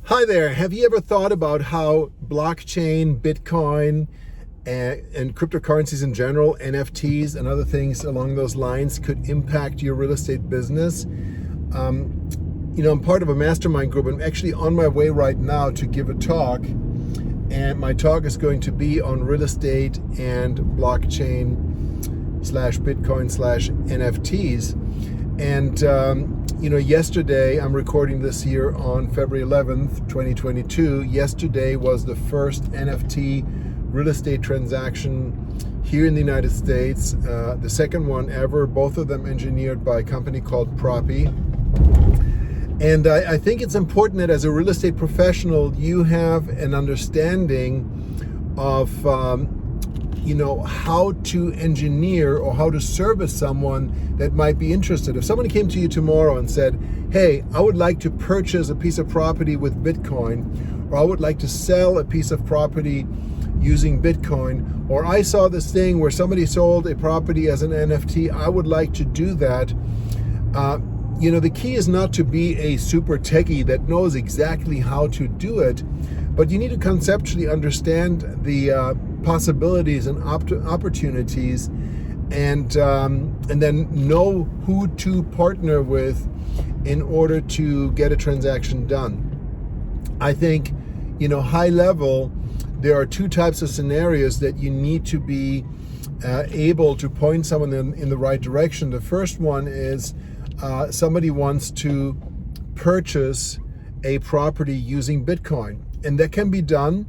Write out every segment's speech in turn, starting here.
Hi there. Have you ever thought about how blockchain, Bitcoin, and cryptocurrencies in general, NFTs and other things along those lines could impact your real estate business? I'm part of a mastermind group. I'm actually on my way right now to give a talk. And my talk is going to be on real estate and blockchain / Bitcoin / NFTs. And, yesterday, I'm recording this here on February 11th, 2022. Yesterday was the first NFT real estate transaction here in the United States, the second one ever, both of them engineered by a company called Proppy. And I think it's important that as a real estate professional, you have an understanding of how to engineer or how to service someone that might be interested. If someone came to you tomorrow and said, hey, I would like to purchase a piece of property with Bitcoin, or I would like to sell a piece of property using Bitcoin, or I saw this thing where somebody sold a property as an NFT, I would like to do that. The key is not to be a super techie that knows exactly how to do it, but you need to conceptually understand the possibilities and opportunities, and then know who to partner with in order to get a transaction done. I think, high level, there are two types of scenarios that you need to be able to point someone in the right direction. The first one is somebody wants to purchase a property using Bitcoin, and that can be done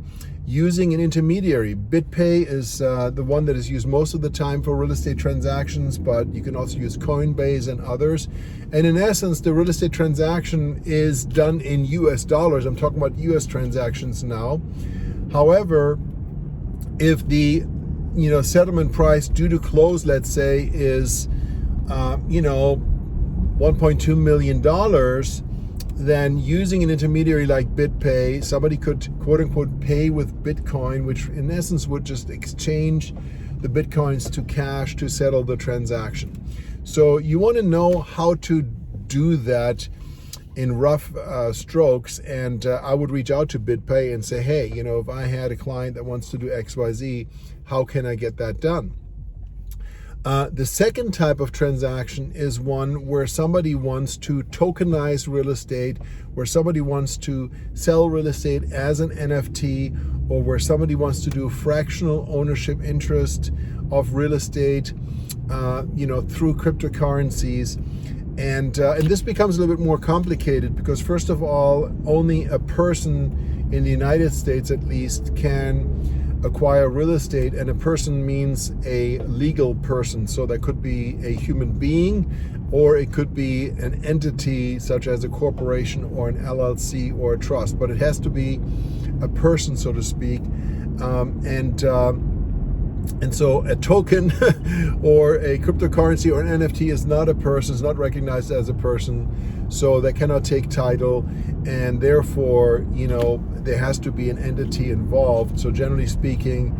using an intermediary. BitPay is the one that is used most of the time for real estate transactions, but you can also use Coinbase and others. And in essence, the real estate transaction is done in US dollars. I'm talking about US transactions now. However, if the settlement price due to close, let's say, is $1.2 million, then using an intermediary like BitPay, somebody could quote unquote pay with Bitcoin, which in essence would just exchange the Bitcoins to cash to settle the transaction. So you want to know how to do that in rough strokes, and I would reach out to BitPay and say, hey, if I had a client that wants to do XYZ, how can I get that done? The second type of transaction is one where somebody wants to tokenize real estate, where somebody wants to sell real estate as an NFT, or where somebody wants to do fractional ownership interest of real estate, through cryptocurrencies. And this becomes a little bit more complicated because, first of all, only a person in the United States at least can acquire real estate, and a person means a legal person. So that could be a human being, or it could be an entity such as a corporation or an LLC or a trust, but it has to be a person, so to speak. And so a token or a cryptocurrency or an NFT is not a person, is not recognized as a person, so they cannot take title, and therefore, there has to be an entity involved. So generally speaking,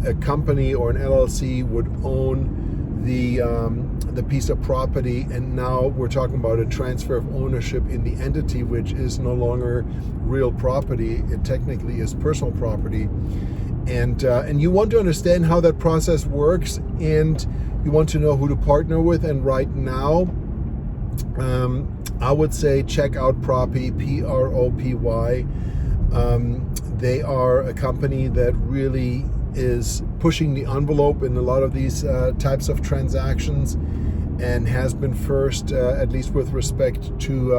a company or an LLC would own the piece of property, and now we're talking about a transfer of ownership in the entity, which is no longer real property. It technically is personal property. And you want to understand how that process works, and you want to know who to partner with. And right now, I would say check out Proppy, P-R-O-P-Y. They are a company that really is pushing the envelope in a lot of these types of transactions, and has been first, at least with respect to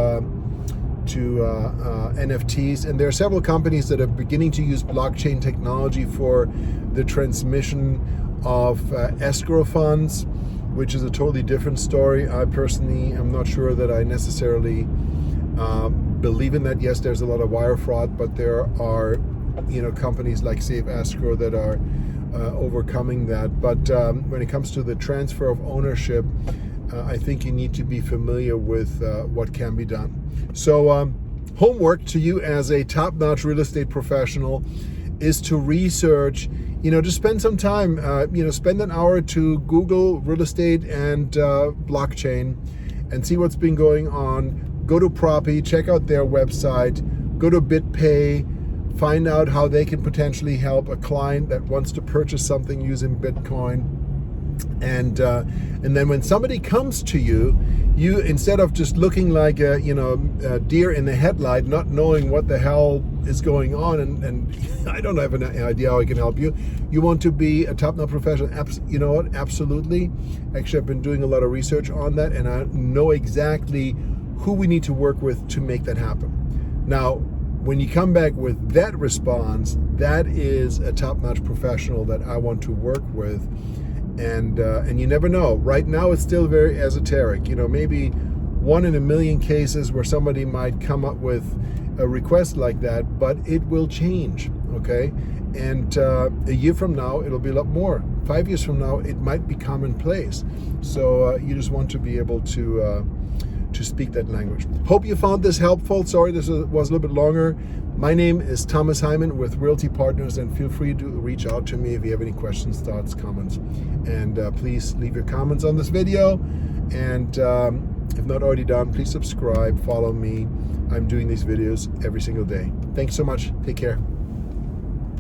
NFTs. And there are several companies that are beginning to use blockchain technology for the transmission of escrow funds, which is a totally different story. I personally am not sure that I necessarily believe in that. Yes, there's a lot of wire fraud, but there are companies like Safe Escrow that are overcoming that. But when it comes to the transfer of ownership, I think you need to be familiar with what can be done. So homework to you as a top-notch real estate professional is to research, just spend some time, spend an hour to Google real estate and blockchain and see what's been going on. Go to Proppy, check out their website, go to BitPay, find out how they can potentially help a client that wants to purchase something using Bitcoin. And then when somebody comes to you, instead of just looking like a deer in the headlight, not knowing what the hell is going on, and I don't have an idea how I can help you. You want to be a top-notch professional. You know what? Absolutely. Actually, I've been doing a lot of research on that, and I know exactly who we need to work with to make that happen. Now, when you come back with that response, that is a top-notch professional that I want to work with. And you never know. Right now, it's still very esoteric. Maybe 1 in a million cases where somebody might come up with a request like that, but it will change, okay? And a year from now, it'll be a lot more. 5 years from now, it might be commonplace. So you just want to be able to speak that language. Hope you found this helpful. Sorry, this was a little bit longer. My name is Thomas Hyman with Realty Partners, and feel free to reach out to me if you have any questions, thoughts, comments. And please leave your comments on this video. And if not already done, please subscribe, follow me. I'm doing these videos every single day. Thanks so much. Take care.